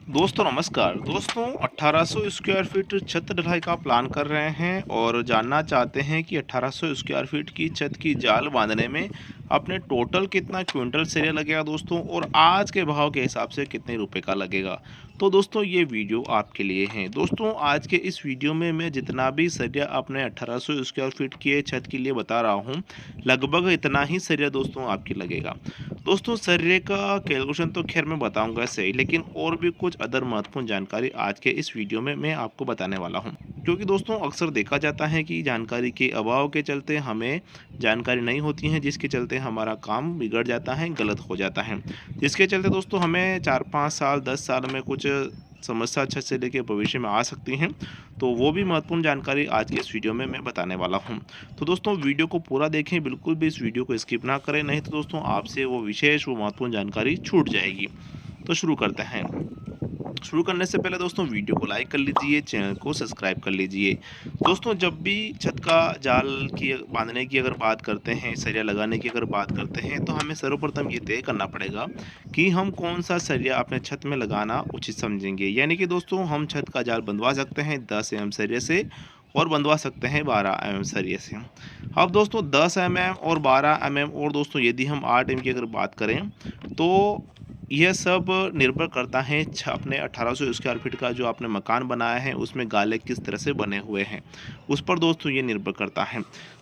दोस्तों नमस्कार। दोस्तों 1800 स्क्वायर फीट छत ढलाई का प्लान कर रहे हैं और जानना चाहते हैं कि 1800 स्क्वायर फीट की छत की जाल बांधने में अपने टोटल कितना क्विंटल सरिया लगेगा दोस्तों, और आज के भाव के हिसाब से कितने रुपए का लगेगा। तो दोस्तों ये वीडियो आपके लिए है। दोस्तों आज के इस वीडियो में मैं जितना भी सरिया अपने 1800 स्क्वायर फीट की छत के लिए बता रहा हूँ, लगभग इतना ही सरिया दोस्तों आपकी लगेगा। दोस्तों सरिये का कैलकुलेशन तो खैर मैं बताऊंगा सही, लेकिन और भी कुछ अदर महत्वपूर्ण जानकारी आज के इस वीडियो में मैं आपको बताने वाला हूं। क्योंकि दोस्तों अक्सर देखा जाता है कि जानकारी के अभाव के चलते हमें जानकारी नहीं होती है, जिसके चलते हमारा काम बिगड़ जाता है, गलत हो जाता है, जिसके चलते दोस्तों हमें 4-5 साल 10 साल में कुछ समस्या अच्छे से लेके भविष्य में आ सकती हैं। तो वो भी महत्वपूर्ण जानकारी आज के इस वीडियो में मैं बताने वाला हूं। तो दोस्तों वीडियो को पूरा देखें, बिल्कुल भी इस वीडियो को स्किप ना करें, नहीं तो दोस्तों आपसे वो विशेष वो महत्वपूर्ण जानकारी छूट जाएगी। तो शुरू करते हैं। शुरू करने से पहले दोस्तों वीडियो को लाइक कर लीजिए, चैनल को सब्सक्राइब कर लीजिए। दोस्तों जब भी छत का जाल की बांधने की अगर बात करते हैं, सरिया लगाने की अगर बात करते हैं, तो हमें सर्वप्रथम ये तय करना पड़ेगा कि हम कौन सा सरिया अपने छत में लगाना उचित समझेंगे। यानी कि दोस्तों हम छत का जाल बंधवा सकते हैं 10 एम सरिये से और बंधवा सकते हैं 12 एम सरिये से। अब दोस्तों 10 एम और 12 एम, और दोस्तों यदि हम 8 एम की अगर बात करें तो यह सब निर्भर करता है अपने 1800 स्क्वायर फीट का जो आपने मकान बनाया है उसमें गाले किस तरह से बने हुए हैं, उस पर दोस्तों ये निर्भर करता है।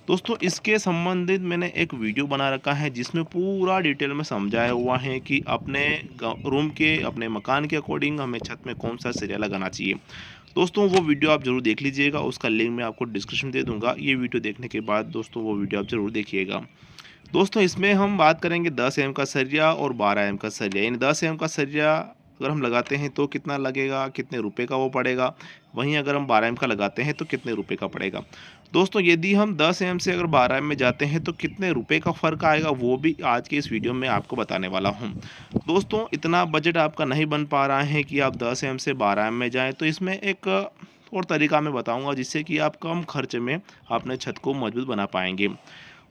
दोस्तों इसके संबंधित मैंने एक वीडियो बना रखा है जिसमें पूरा डिटेल में समझाया हुआ है कि अपने रूम के अपने मकान के अकॉर्डिंग हमें छत में कौन सा सरिया लगाना चाहिए। दोस्तों वो वीडियो आप ज़रूर देख लीजिएगा, उसका लिंक मैं आपको डिस्क्रिप्शन दे दूँगा। ये वीडियो देखने के बाद दोस्तों वो वीडियो आप ज़रूर देखिएगा। दोस्तों इसमें हम बात करेंगे 10 एम का सरिया और 12 एम का सरिया। यानी 10 एम का सरिया अगर हम लगाते हैं तो कितना लगेगा, कितने रुपए का वो पड़ेगा। वहीं अगर हम 12 एम का लगाते हैं तो कितने रुपए का पड़ेगा। दोस्तों यदि हम 10 एम से अगर 12 एम में जाते हैं तो कितने रुपए का फ़र्क आएगा, वो भी आज के इस वीडियो में आपको बताने वाला हूँ। दोस्तों इतना बजट आपका नहीं बन पा रहा है कि आप 10 एम से 12 एम में जाएँ, तो इसमें एक और तरीका मैं बताऊँगा जिससे कि आप कम खर्च में अपने छत को मजबूत बना पाएंगे।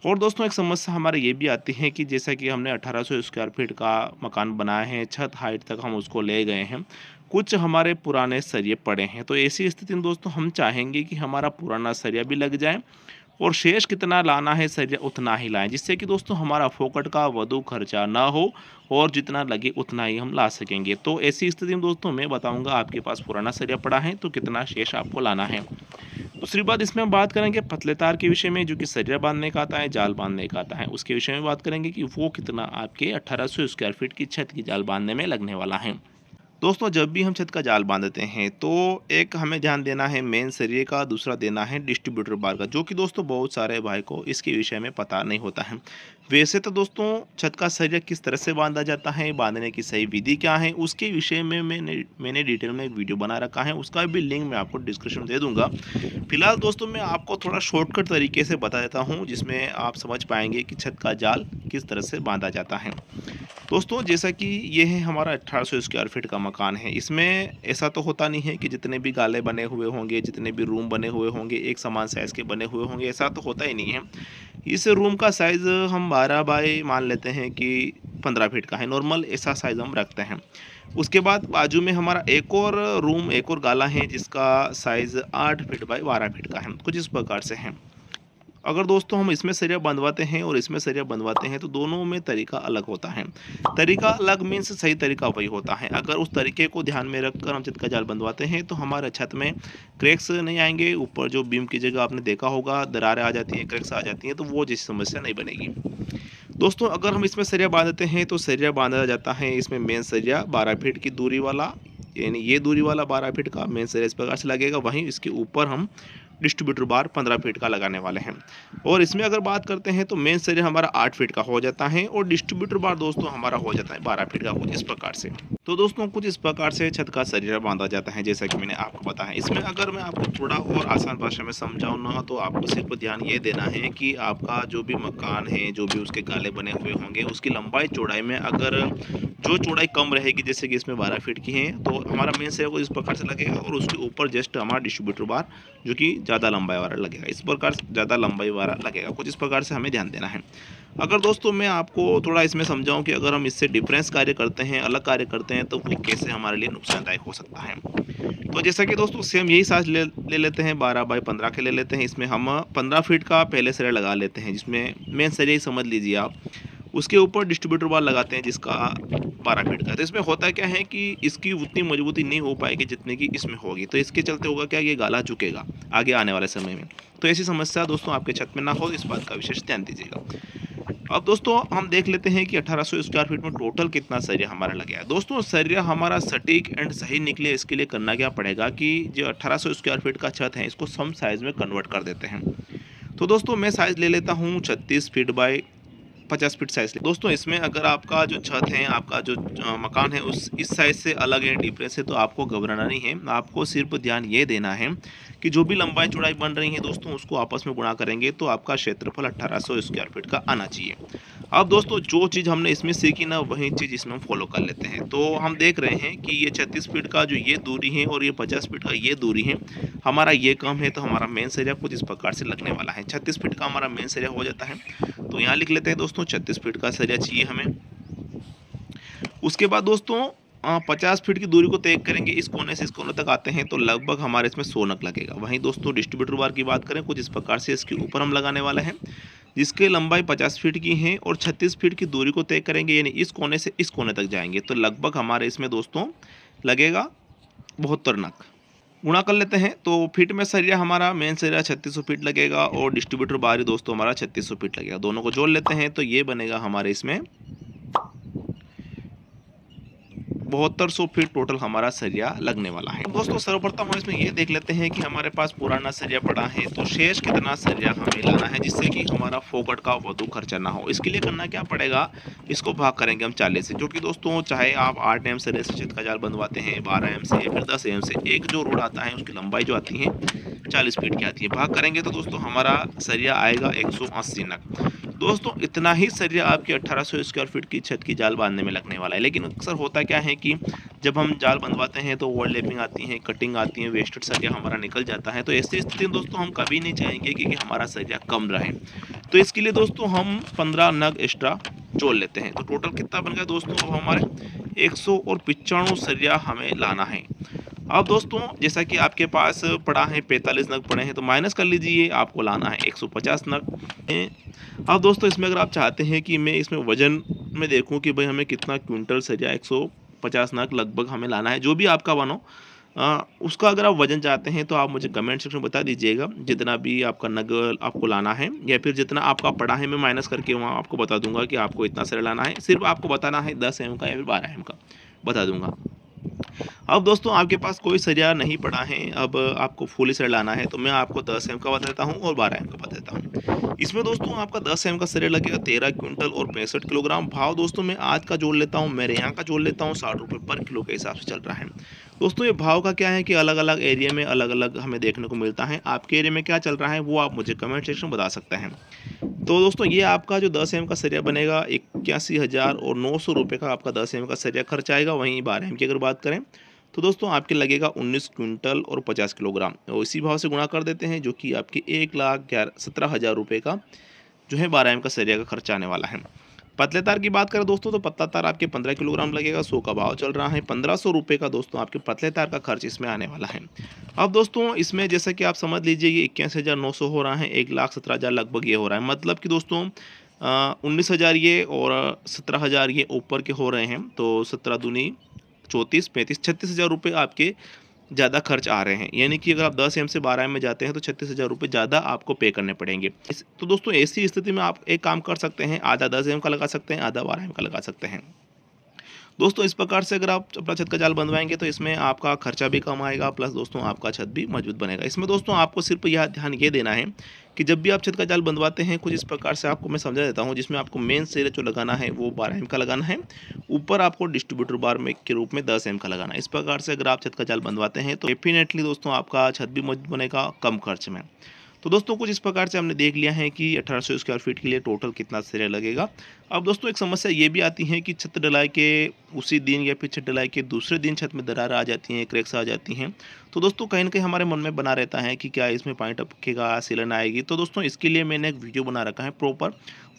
और दोस्तों एक समस्या हमारे ये भी आती है कि जैसा कि हमने 1800 स्क्वायर फीट का मकान बनाया है, छत हाइट तक हम उसको ले गए हैं, कुछ हमारे पुराने सरिये पड़े हैं। तो ऐसी स्थिति में दोस्तों हम चाहेंगे कि हमारा पुराना सरिया भी लग जाए और शेष कितना लाना है सरिया उतना ही लाएं, जिससे कि दोस्तों हमारा फोकट का वधु खर्चा ना हो और जितना लगे उतना ही हम ला सकेंगे। तो ऐसी स्थिति में दोस्तों मैं बताऊंगा आपके पास पुराना सरिया पड़ा है तो कितना शेष आपको लाना है। दूसरी बात इसमें हम बात करेंगे पतले तार के विषय में, जो कि सरिया बांधने का आता है, जाल बांधने का आता है, उसके विषय में बात करेंगे कि वो कितना आपके 1800 स्क्वायर फीट की छत की जाल बांधने में लगने वाला है। दोस्तों जब भी हम छत का जाल बांधते हैं तो एक हमें ध्यान देना है मेन सरिये का, दूसरा देना है डिस्ट्रीब्यूटर बार का, जो कि दोस्तों बहुत सारे भाई को इसके विषय में पता नहीं होता है। वैसे तो दोस्तों छत का सरिया किस तरह से बांधा जाता है, बांधने की सही विधि क्या है, उसके विषय में मैंने डिटेल में एक वीडियो बना रखा है, उसका भी लिंक मैं आपको डिस्क्रिप्शन दे दूंगा। फिलहाल दोस्तों मैं आपको थोड़ा शॉर्टकट तरीके से बता देता हूँ जिसमें आप समझ पाएंगे कि छत का जाल किस तरह से बांधा जाता है। दोस्तों जैसा कि ये है हमारा 1800 स्क्वायर फीट का मकान है, इसमें ऐसा तो होता नहीं है कि जितने भी गाले बने हुए होंगे, जितने भी रूम बने हुए होंगे एक समान साइज़ के बने हुए होंगे, ऐसा तो होता ही नहीं है। इस रूम का साइज़ हम 12 बाई मान लेते हैं कि 15 फीट का है, नॉर्मल ऐसा साइज़ हम रखते हैं। उसके बाद बाजू में हमारा एक और रूम, एक और गाला है जिसका साइज़ 8 फीट बाई 12 फीट का है, कुछ इस प्रकार से है। अगर दोस्तों हम इसमें सरिया बंधवाते हैं और इसमें सरिया बंधवाते हैं तो दोनों में तरीका अलग होता है। तरीका अलग मीन्स सही तरीका वही होता है। अगर उस तरीके को ध्यान में रखकर हम छत का जाल बंधवाते हैं तो हमारे छत में क्रैक्स नहीं आएंगे, ऊपर जो बीम की जगह आपने देखा होगा दरारें आ जाती हैं, क्रैक्स आ जाती हैं, तो वो जैसी समस्या नहीं बनेगी। दोस्तों अगर हम इसमें सरिया बांधते हैं तो सरिया बांधा जाता है इसमें मेन सरिया 12 फीट की दूरी वाला, यानी ये दूरी वाला 12 फीट का मेन सरिया इस प्रकार से लगेगा। वहीं इसके ऊपर हम डिस्ट्रीब्यूटर बार 15 फीट का लगाने वाले हैं। और इसमें अगर बात करते हैं तो मेन सरिया हमारा 8 फीट का हो जाता है और डिस्ट्रीब्यूटर बार दोस्तों हमारा हो जाता है 12 फीट का, कुछ इस प्रकार से। तो दोस्तों कुछ इस प्रकार से छत का सरिया बांधा जाता है जैसा कि मैंने आपको बताया। इसमें अगर मैं आपको थोड़ा और आसान भाषा में समझाऊँ ना, तो आपको सिर्फ ध्यान ये देना है कि आपका जो भी मकान है, जो भी उसके गाले बने हुए होंगे, उसकी लंबाई चौड़ाई में अगर जो चौड़ाई कम रहेगी, जैसे कि इसमें 12 फीट की है, तो हमारा मेन सरिया को इस प्रकार से लगेगा और उसके ऊपर जस्ट हमारा डिस्ट्रीब्यूटर बार जो कि ज़्यादा लंबाई वाला लगेगा, इस प्रकार से ज़्यादा लंबाई वाला लगेगा, कुछ इस प्रकार से हमें ध्यान देना है। अगर दोस्तों मैं आपको थोड़ा इसमें समझाऊं कि अगर हम इससे डिफरेंस कार्य करते हैं, अलग कार्य करते हैं, तो वो कैसे हमारे लिए नुकसानदायक हो सकता है। तो जैसा कि दोस्तों सेम यही साइज ले ले लेते हैं, 12 बाई 15 के ले लेते हैं। इसमें हम 15 फीट का पहले सरिया लगा लेते हैं, जिसमें मेन सरिया ही समझ लीजिए आप। उसके ऊपर डिस्ट्रीब्यूटर बार लगाते हैं जिसका 12 फीट का है। तो इसमें होता क्या है कि इसकी उतनी मजबूती नहीं हो पाएगी जितनी कि इसमें होगी, तो इसके चलते होगा क्या, ये गाला झुकेगा आगे आने वाले समय में। तो ऐसी समस्या दोस्तों आपके छत में ना हो, इस बात का विशेष ध्यान दीजिएगा। अब दोस्तों हम देख लेते हैं कि 1800 स्क्वायर फीट में टोटल कितना सरिया हमारा लग गया है। दोस्तों सरिया हमारा सटीक एंड सही निकले, इसके लिए करना क्या पड़ेगा कि जो 1800 स्क्वायर फीट का छत है इसको सम साइज में कन्वर्ट कर देते हैं। तो दोस्तों मैं साइज ले लेता हूँ 36 फीट बाई 50 फीट साइज। दोस्तों इसमें अगर आपका जो छत है, आपका जो मकान है उस इस साइज से अलग है, डिफरेंस है, तो आपको घबराना नहीं है। आपको सिर्फ ध्यान ये देना है कि जो भी लंबाई चौड़ाई बन रही है दोस्तों उसको आपस में गुणा करेंगे तो आपका क्षेत्रफल 1800 स्क्वायर फीट का आना चाहिए। अब दोस्तों जो चीज़ हमने इसमें सीखी ना वही चीज़ इसमें हम फॉलो कर लेते हैं। तो हम देख रहे हैं कि ये 36 फीट का जो ये दूरी है और ये 50 फीट का ये दूरी है, हमारा ये कम है, तो हमारा मेन सरिया कुछ इस प्रकार से लगने वाला है। 36 फीट का हमारा मेन सरिया हो जाता है, तो यहाँ लिख लेते हैं दोस्तों 36 फीट का सरिया चाहिए हमें। उसके बाद दोस्तों 50 फीट की दूरी को तय करेंगे, इस कोने से इस कोने तक आते हैं तो लगभग हमारे इसमें 100 नग लगेगा। वहीं दोस्तों डिस्ट्रीब्यूटर बार की बात करें कुछ इस प्रकार से इसके ऊपर हम लगाने वाले हैं, जिसकी लंबाई 50 फीट की है और 36 फीट की दूरी को तय करेंगे, यानी इस कोने से इस कोने तक जाएंगे तो लगभग हमारे इसमें दोस्तों लगेगा 72 नग। गुणा कर लेते हैं तो फीट में सरिया हमारा मेन सरिया 3600 फीट लगेगा और डिस्ट्रीब्यूटर बाहरी दोस्तों हमारा 3600 फीट लगेगा। दोनों को जोड़ लेते हैं तो ये बनेगा हमारे इसमें 7200 फीट टोटल हमारा सरिया लगने वाला है। दोस्तों सर्वप्रथम हम इसमें ये देख लेते हैं कि हमारे पास पुराना सरिया पड़ा है तो शेष कितना सरिया हमें लाना है जिससे कि हमारा फोकट का वाधु खर्चा ना हो। इसके लिए करना क्या पड़ेगा, इसको भाग करेंगे हम 40 से, जो कि दोस्तों चाहे आप 8 एम सरिया से छत का जाल बनवाते हैं, 12 एम से या फिर 10 एम से, एक जो रोड आता है उसकी लंबाई जो आती है 40 फीट की आती है। भाग करेंगे तो दोस्तों हमारा सरिया आएगा 180 नग। दोस्तों इतना ही सरिया आपकी 1800 स्क्वायर फीट की छत की जाल बांधने में लगने वाला है। लेकिन अक्सर होता क्या है कि जब हम जाल बंधवाते हैं तो ओवरलैपिंग आती है, कटिंग आती है, वेस्टेड सरिया हमारा निकल जाता है। तो ऐसी स्थिति में दोस्तों हम कभी नहीं चाहेंगे कि हमारा सरिया कम रहे। तो इसके लिए दोस्तों हम 15 नग एक्स्ट्रा जोड़ लेते हैं। तो टोटल कितना बन गया दोस्तों, अब हमारे 195 सरिया हमें लाना है। अब दोस्तों जैसा कि आपके पास पड़ा है 45 नग पड़े हैं तो माइनस कर लीजिए, आपको लाना है 150 नग। अब दोस्तों इसमें अगर आप चाहते हैं कि मैं इसमें वजन में देखूं कि भाई हमें कितना क्विंटल सरिया 150 नग लगभग हमें लाना है, जो भी आपका बनो उसका अगर आप वजन चाहते हैं तो आप मुझे कमेंट सेक्शन में बता दीजिएगा, जितना भी आपका नग आपको लाना है या फिर जितना आपका पड़ा है मैं माइनस करके वहाँ आपको बता दूंगा कि आपको इतना सरिया लाना है। सिर्फ आपको बताना है 10 एम का या फिर 12 एम का बता दूंगा। अब दोस्तों आपके पास कोई सरिया नहीं पड़ा है, अब आपको फुल सरिया लाना है, तो मैं आपको 10 एम का बता देता हूँ और 12 एम का बता देता हूँ। इसमें दोस्तों आपका 10 एम का सरिया लगेगा 13 क्विंटल और 65 किलोग्राम। भाव दोस्तों मैं आज का जोड़ लेता हूँ, मेरे यहाँ का जोड़ लेता हूँ, 60 रुपये पर किलो के हिसाब से चल रहा है। दोस्तों ये भाव का क्या है कि अलग अलग एरिया में अलग अलग हमें देखने को मिलता है। आपके एरिया में क्या चल रहा है वो आप मुझे कमेंट सेक्शन में बता सकते हैं। तो दोस्तों ये आपका जो 10 एम का सरिया बनेगा 81,900 रुपये का आपका 10 एम का सरिया खर्च आएगा। वहीं 12 एम की अगर बात करें तो दोस्तों आपके लगेगा 19 क्विंटल और 50 किलोग्राम, और इसी भाव से गुणा कर देते हैं जो कि आपके 1,17,000 रुपये का जो है 12 एम का सरिया का खर्च आने वाला है। पतले तार की बात करें दोस्तों तो पतला तार आपके 15 किलोग्राम लगेगा, 100 का भाव चल रहा है, 1500 रुपये का दोस्तों आपके पतले तार का खर्च इसमें आने वाला है। अब दोस्तों इसमें जैसा कि आप समझ लीजिए ये 81,900 हो रहा है, 1,17,000 लगभग ये हो रहा है, मतलब कि दोस्तों 19,000 ये और 17,000 ये ऊपर के हो रहे हैं, तो 17 दूनी 34, 35, 36,000 रुपये आपके ज़्यादा खर्च आ रहे हैं। यानी कि अगर आप 10 एम से 12 एम में जाते हैं तो 36,000 रुपये ज़्यादा आपको पे करने पड़ेंगे। तो दोस्तों ऐसी स्थिति में आप एक काम कर सकते हैं, आधा 10 एम का लगा सकते हैं, आधा 12 एम का लगा सकते हैं। दोस्तों इस प्रकार से अगर आप अपना छत का जाल बनवाएंगे तो इसमें आपका खर्चा भी कम आएगा, प्लस दोस्तों आपका छत भी मजबूत बनेगा। इसमें दोस्तों आपको सिर्फ यह ध्यान ये देना है कि जब भी आप छत का जाल बनवाते हैं कुछ इस प्रकार से आपको मैं समझा देता हूं, जिसमें आपको मेन सरिया जो लगाना है वो 12 एम का लगाना है, ऊपर आपको डिस्ट्रीब्यूटर बार में के रूप में 10 एम का लगाना है। इस प्रकार से अगर आप छत का जाल बनवाते हैं तो डेफिनेटली दोस्तों आपका छत भी मजबूत बनेगा कम खर्च में। तो दोस्तों कुछ इस प्रकार से हमने देख लिया है कि 1800 स्क्वायर फीट के लिए टोटल कितना सरिया लगेगा। अब दोस्तों एक समस्या ये भी आती है कि छत ढलाई के उसी दिन या फिर छत ढलाई के दूसरे दिन छत में दरार आ जाती हैं, क्रैक्स आ जाती हैं। तो दोस्तों कहीं न कहीं हमारे मन में बना रहता है कि क्या इसमें पानी टपकेगा, सीलन आएगी? तो दोस्तों इसके लिए मैंने एक वीडियो बना रखा है प्रॉपर।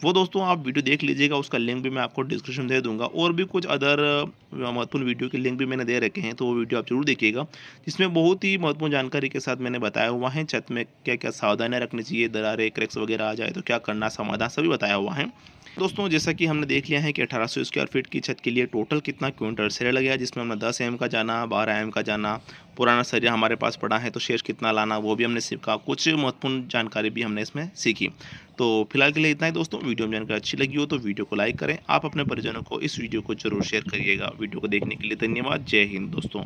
वो दोस्तों आप वीडियो देख लीजिएगा, उसका लिंक भी मैं आपको डिस्क्रिप्शन में दे दूँगा और भी कुछ अदर महत्वपूर्ण वीडियो के लिंक भी मैंने दे रखे हैं, तो वो वीडियो आप ज़रूर देखिएगा। जिसमें बहुत ही महत्वपूर्ण जानकारी के साथ मैंने बताया हुआ है, छत में क्या-क्या सावधानियाँ रखनी चाहिए, दरारें, क्रैक्स वगैरह आ जाए तो क्या करना, समाधान सभी बताया हुआ है। दोस्तों जैसा कि हमने देख लिया है कि 1800 स्क्वायर फीट की छत के लिए टोटल कितना क्विंटल सरिया लगेगा, जिसमें हमने 10 एम का जाना, 12 एम का जाना, पुराना सरिया हमारे पास पड़ा है तो शेष कितना लाना वो भी हमने सीखा, कुछ महत्वपूर्ण जानकारी भी हमने इसमें सीखी। तो फिलहाल के लिए इतना ही दोस्तों, वीडियो में जानकारी अच्छी लगी हो तो वीडियो को लाइक करें, आप अपने परिजनों को इस वीडियो को जरूर शेयर करिएगा। वीडियो को देखने के लिए धन्यवाद। जय हिंद दोस्तों।